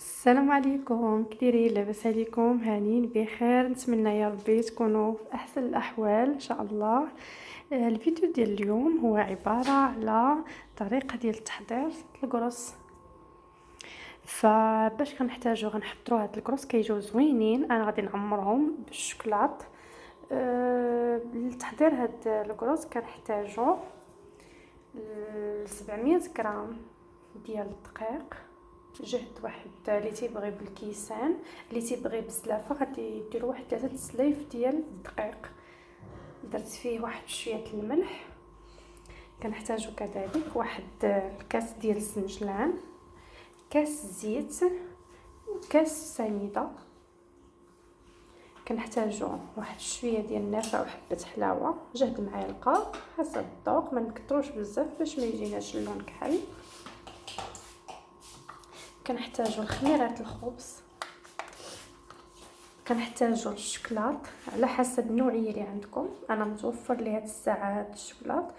السلام عليكم، كديرين؟ لاباس عليكم؟ هانيين بخير؟ نتمنى يا ربي تكونوا في احسن الاحوال ان شاء الله. الفيديو ديال اليوم هو عباره على طريقه ديال تحضير القرص. فباش غنحضروا هاد القرص كيجيو زوينين. انا غادي نعمرهم بالشوكولات. لتحضير هاد القرص كنحتاجو 700 غرام ديال الدقيق. جهد واحد اللي تيبغي بالكيسان، اللي تيبغي بزلافه غادي ديروا واحد 3 سلايف ديال الدقيق. درت فيه واحد شويه الملح. كنحتاجو كذلك واحد الكاس ديال الزنجلان، كاس زيت، وكاس سميده. كنحتاجو واحد شويه ديال النافع وحبه حلاوه، جهد معلقه حسب الذوق، ما نكثروش بزاف باش ما يجيناش اللون كحل. كنحتاجو الخميرات الخبز، كنحتاجو الشوكولات على حسب النوعيه اللي عندكم. انا متوفر لي هاد الساعه هاد الشوكولات،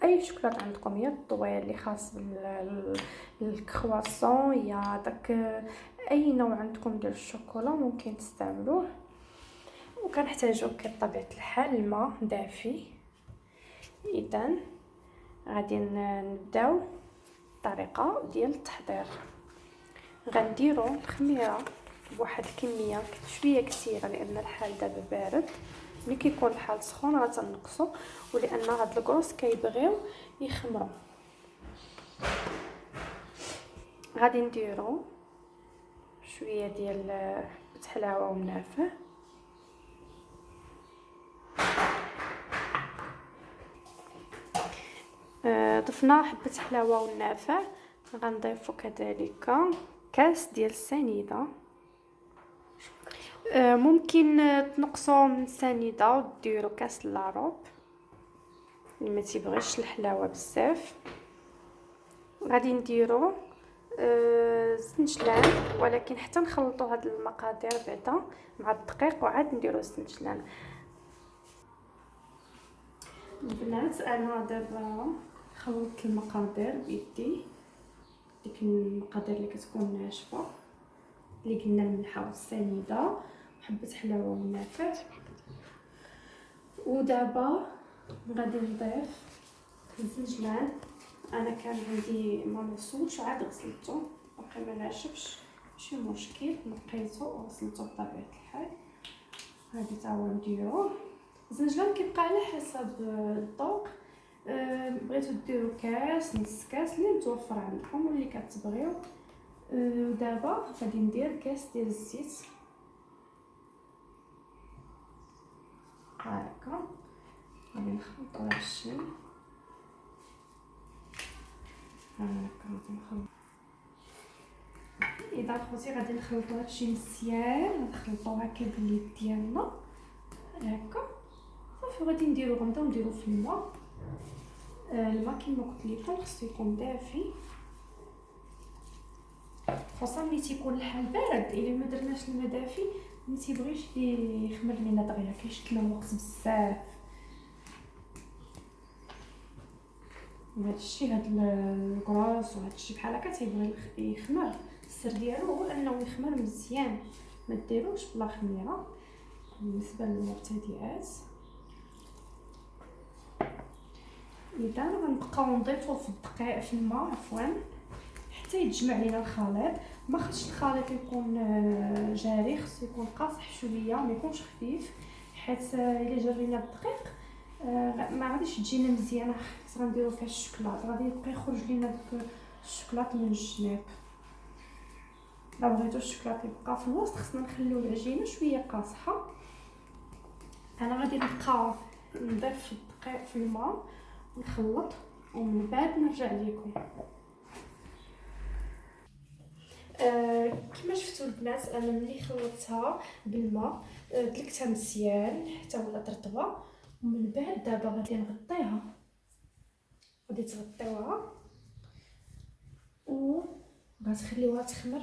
اي شوكولات عندكم، يا الطويل اللي خاص بالكرواسون، يا داك اي نوع عندكم ديال الشوكولا ممكن تستعملوه. وكنحتاجو بطبيعه الحال الماء دافي. اذا غادي نبداو الطريقه ديال التحضير. غنديروا الخميره بواحد الكميه شويه كثيره، لان الحال دابا بارد. ملي كيكون الحال سخون غتنقصوا، ولان هاد الكروس كيبغيو يخمروا. غادي نديروا شويه ديال حلاوه ونافع، ضفنا حبه حلاوه ونافع. غنضيفوا كذلك كاس ديال السنيده. ممكن تنقصوا من السنيده وديروا كاس لاروب اللي ما تيبغيش الحلاوه بزاف. غادي نديروا الزنجلان، ولكن حتى نخلطوا هاد المقادير بعدا مع الدقيق وعاد نديروا الزنجلان. البنات انا دابا خلطت المقادير بيدي، ديك المقادير اللي كتكون ناشفه اللي قلنا الملحه والسنيده وحبه حلاوه ونافع. ودابا غادي نضيف الزنجلان. انا كان عندي ما نغسلوش عاد غسلته، باقي ما ناشفش، ماشي مشكل، نقيته وغسلته بطبيعه الحال. هادي تا هو نديروه. الزنجلان كيبقى على حسب الذوق. بغيتو ديروا كاس، نص كاس، اللي متوفر عندكم واللي كتبغيو. ودابا غادي ندير كاس ديال الزيت هكا. غادي نخلطو هادشي هكا. اذا خوتي غادي نخلطو هادشي مزيان، نخلطو هكا باليد ديالنا هكا صافي. غادي غنبداو نديرو في الماء. الماء كما قلت لكم خصو يكون دافي، خصوصا ملي تيكون الحال بارد. الا ما درناش الماء دافي ما تيبغيش يخمر لينا دغيا، كيشد لنا الوقت بزاف. هادشي هاد الكراس وهادشي بحال هكا تيبغي يخمر. السر ديالو هو انه يخمر مزيان، ما ديروش بلا خميره بالنسبه للمبتدئات. اذا غنبقاو نضيفو في الدقيق في الماء حتى يتجمع لينا الخليط. ما خصش الخليط يكون جاري، خصو يكون قاصح شويه، ما يكونش خفيف، حيت الا جرينا الدقيق ما غاديش تجينا مزيانه. حيت غنديرو فيها الشوكولاط، غادي يبقى يخرج لينا داك الشوكولاط من الجناب. لا بغيتو الشوكولاط يبقى في الوسط خصنا نخليو العجينه شويه قاصحه. انا غادي نبقى نضيف الدقيق في الماء نخلط، ومن بعد نرجع لكم. كما شفتوا البنات، انا ملي خلطتها بالماء دلكتها مزيان حتى ولات رطبه. ومن بعد دابا غادي نغطيها، غادي تغطيوها وغتخليوها تخمر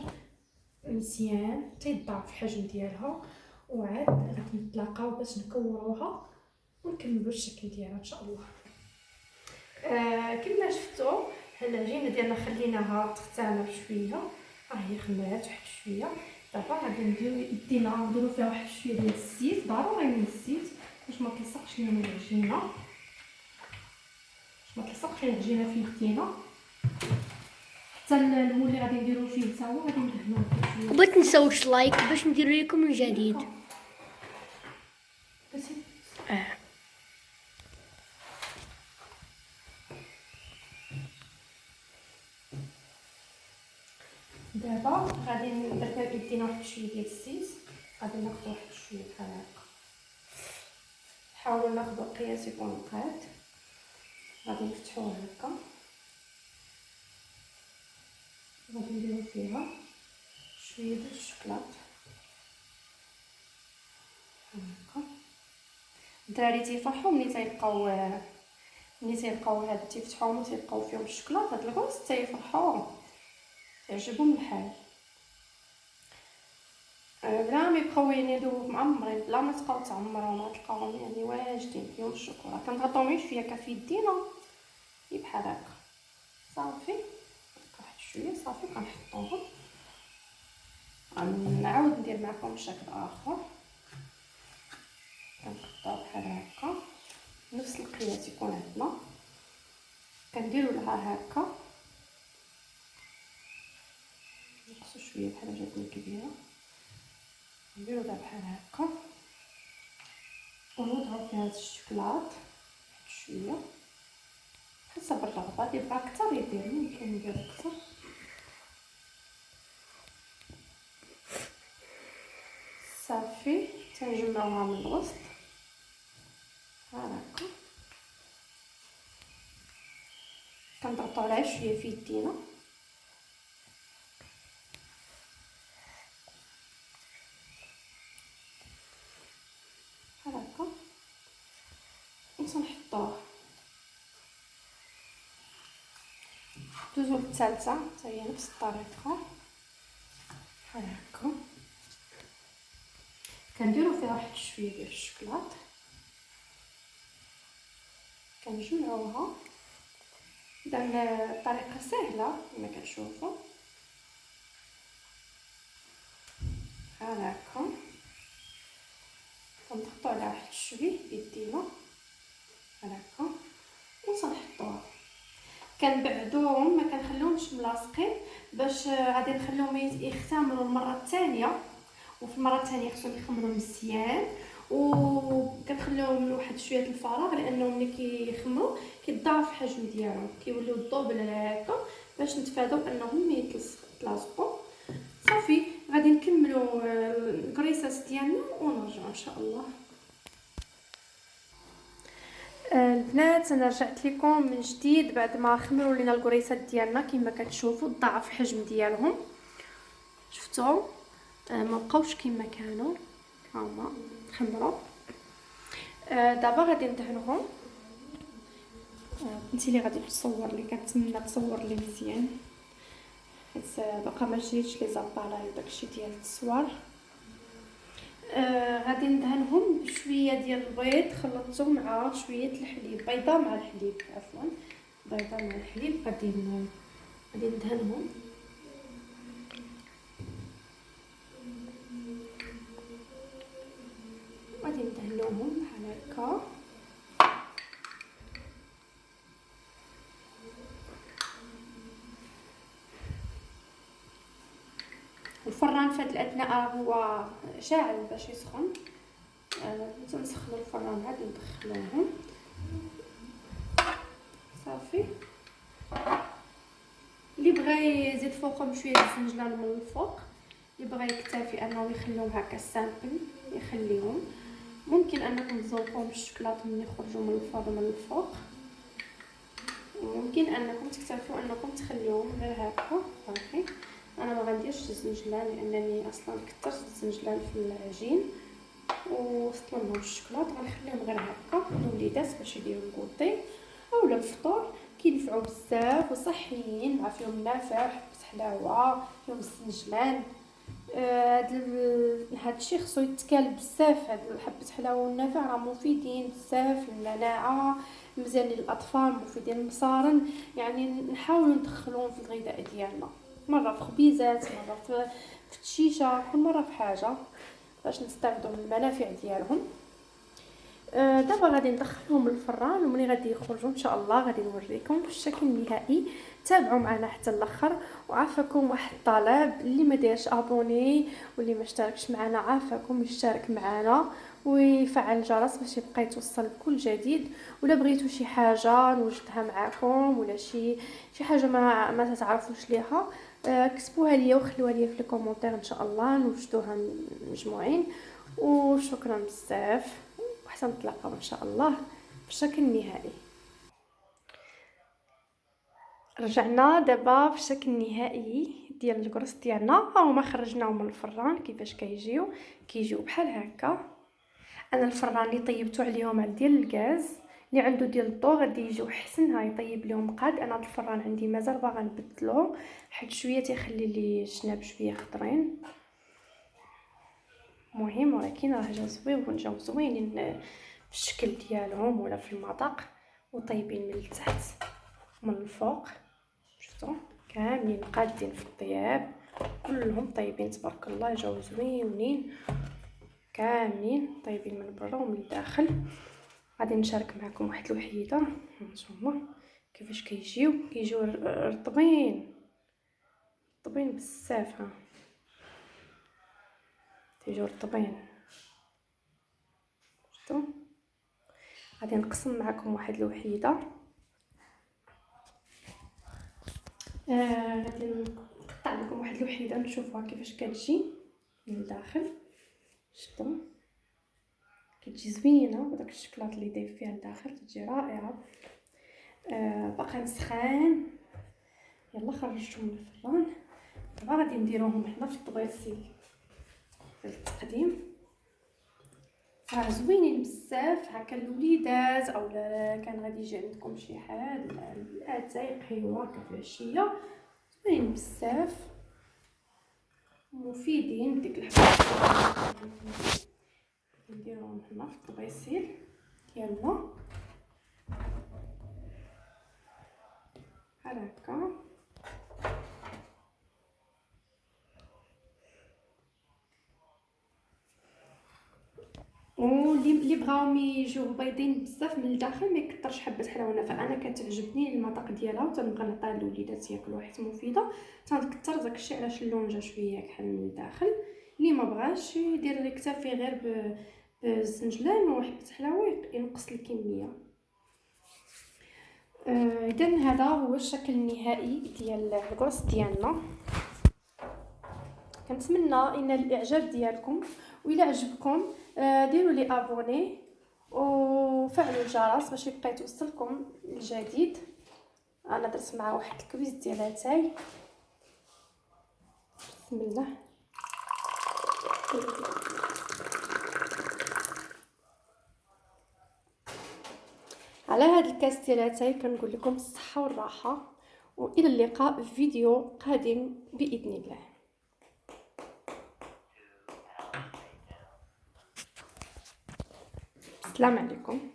مزيان حتى يضاعف الحجم ديالها. وعاد غادي نتلاقاو باش نكوروها ونكملوا الشكل ديالها ان شاء الله. كما شفتوا العجينه ديالنا خليناها تختمر شويه، ها هي خلات واحد شويه. دابا غادي نديرو يدينا نديرو فيها واحد شويه ديال الزيت، ضروري من الزيت باش ما تلصقش لينا العجينه، باش ما تلصقش العجينه في يدينا. حتى المول اللي غادي نديرو فيه حتى هو غادي ندهنوه شويه. وما تنساوش لايك باش نديرو لكم من جديد. دابا غادي درنا بيدينا واحد شويه ديال الزيت، غادي ناخدو واحد شويه بحال هكا، نحاولوا ناخدو قياس يكون قاد، غادي نفتحوه هكا، غادي نديرو فيها شويه ديال الشوكلاط هكا. الدراري تيفرحوا ملي تيلقاو هاد تيفتحوهم وتيلقاو فيهم الشوكلاط، هاد الكروس تيفرحوا تعجبهم الحال. بلا ما يبقاو يعني يدوبو معمرين، بلا ما تبقاو تعمروهم، غتلقاوهم يعني واجدين فيهم الشوكولا. كنضغطو غير شويه كف يدينا بحال هكا صافي، واحد شويه صافي كنحطوهم. غنعاود ندير معكم شكل اخر، كنحطوه بحال هكا نفس القياس يكون عندنا، كنديرو لها هكا، نقصو شويه بحال جاتني كبيره، نديرو لها بحال هكا ونوضعو فيها الشوكلاط شويه حسب الرغبه، اللي بغا كتر يدير، ممكن ندير كتر. صافي تنجمعوها من الوسط هكا، كنضغطو عليها شويه في يدينا بحال هكا، ونحطوه دوزو للثالثه حتى هي نفس الطريقه بحال هكا، كنديرو فيها واحد شويه ديال الشوكلاط، كنجمعوها. اذا الطريقه سهله كما كتشوفوا بحال هكا، كنضغطو على واحد شويه بيدينا بحال هكا ونحطوها. كنبعدوهم، ما كنخليهمش ملاصقين باش غادي نخليهم يختمروا المره الثانيه، وفي المره الثانيه خصهم يخمروا مزيان، وكنخليهم واحد شويه الفراغ لانه ملي كيخمروا كيتضاعف الحجم ديالهم، كيوليو الدوبل هكا باش نتفاداو انهم يتلاصقوا. صافي غادي نكملوا الكريسات ديالنا ونرجعوا ان شاء الله. البنات انا رجعت لكم من جديد بعد ما خمروا لينا الكريسات ديالنا كما كتشوفوا، ضاعف الحجم ديالهم، شفتوا ما بقاوش كما كانوا، هما خمروا. دابا غادي ندهنهم. بنتي اللي غادي تصور لي، كنتمنى تصور لي مزيان حيت باقا ما شريتش لي زاباراي وداكشي ديال التصوير. غادي ندهنهم بشويه ديال البيض خلطته مع شويه الحليب، بيضه مع الحليب عفوا، بيضه مع الحليب. غادي ندهنهم غادي ندهنوهم بحال هكا. الفران في هذه الاثناء هو شاعل باش يسخن، نسخنوا الفران عاد ندخلوهم صافي. اللي بغى يزيد فوقهم شويه الزنجلان من الفوق، اللي بغى يكتفي انه يخليهم هكا سامبل يخليهم. ممكن انكم تزوقوهم بالشوكولاط ملي يخرجوا من الفرن من الفوق، وممكن انكم تكتفوا انكم تخليوهم غير هكا صافي. انا ما غنديرش الزنجلان لانني اصلا كثرت الزنجلان في العجين ووسط لهم الشوكولاط، غنخليهم غير هكا الوليدات باش يديروا الكوطي اولا الفطور. كينفعوا بزاف وصحيين، مع فيهم نافع، حبه حلاوه، فيهم الزنجلان. هاد الشيء خصو يتكال بزاف، هاد حبه حلاوه والنافع راه مفيدين بزاف للمناعه، مزيان للاطفال، مفيدين للمصارن، يعني نحاولوا ندخلوهم في الغذاء ديالنا. مره في خبيزات، مره في الشيشه، كل مره في حاجه باش نستافدوا من المنافع ديالهم. دابا غادي ندخلهم للفران، وملي غادي يخرجوا ان شاء الله غادي نوريكم في الشكل النهائي. تابعوا معنا حتى الاخر. وعافاكم واحد الطلب، اللي ما دايرش ابوني واللي ما اشتركش معنا عافاكم يشترك معنا ويفعل الجرس باش يبقى يتوصل بكل جديد. ولا بغيتوا شي حاجه نوجدها معكم ولا شي حاجه ما تعرفوش ليها، كتبوها ليا وخلوها ليا في الكومونتير ان شاء الله نوجدوها مجموعين. وشكرا بزاف، وحتى نتلاقاو ان شاء الله في الشكل النهائي. رجعنا دابا في الشكل النهائي ديال القرص ديالنا، هما خرجناهم من الفران. كيفاش كيجيو بحال هكا. انا الفران اللي طيبتو عليهم على ديال الغاز، اللي عنده ديال الضو غادي يجيو حسن. هاي طيب لهم قاد. انا الفران عندي مازال باغا نبدلو حيت شويه تيخلي لي الجناب شويه خضرين. مهم ولكن راه جاو زوينين في الشكل ديالهم ولا في المذاق، وطيبين من التحت من الفوق. شفتوا كاملين قادين في الطياب، كلهم طيبين تبارك الله، جاو زوينين كاملين طيبين من برا ومن الداخل. غادي نشارك معكم واحد الوحيده هانتوما كيفاش كيجيو رطبين بزاف. ها تيجيو رطبين. شفتوا غادي نقسم معكم واحد الوحيده. غادي نقطع لكم واحد الوحيده نشوفوها كيفاش كتجي من الداخل. شفتوا كتجي زوينه بداك الشكلاط اللي دايب فيها الداخل، تجي رائعه. باقا نسخان. يلا خرجتهم من الفران. دابا غادي نديروهم حنا في الطبيسيل للتقديم. راه زوينين بزاف هكا الوليدات، او كان غادي يجي عندكم شي حد الاتاي قهوه في العشيه. زوينين بزاف مفيدين ديك الحاجه. نديروهم هنا في الطبيسيل ديالنا بحال هكا. واللي بغاهم يجيو بيضين بزاف من الداخل ما يكثرش حبه حلاوه. فانا كتعجبني المذاق ديالها وتنبغي نعطيها للوليدات ياكلوها حيت مفيده. تنكثر داكشي علاش اللون جا شويه كحل من الداخل. اللي ما بغاش يدير يكتفي غير بالزنجلان وحبه حلاوه ينقص الكميه. اذا هذا هو الشكل النهائي ديال القرص ديالنا. كنتمنى ان الاعجاب ديالكم، وإلا عجبكم ديروا لي ابوني وفعلوا الجرس باش يبقى يتوصلكم الجديد. انا درت مع واحد الكويز ديال اتاي. بسم الله. على هذا الكاس ديال اتاي كنقول لكم الصحه والراحه، والى اللقاء في فيديو قادم باذن الله. السلام عليكم.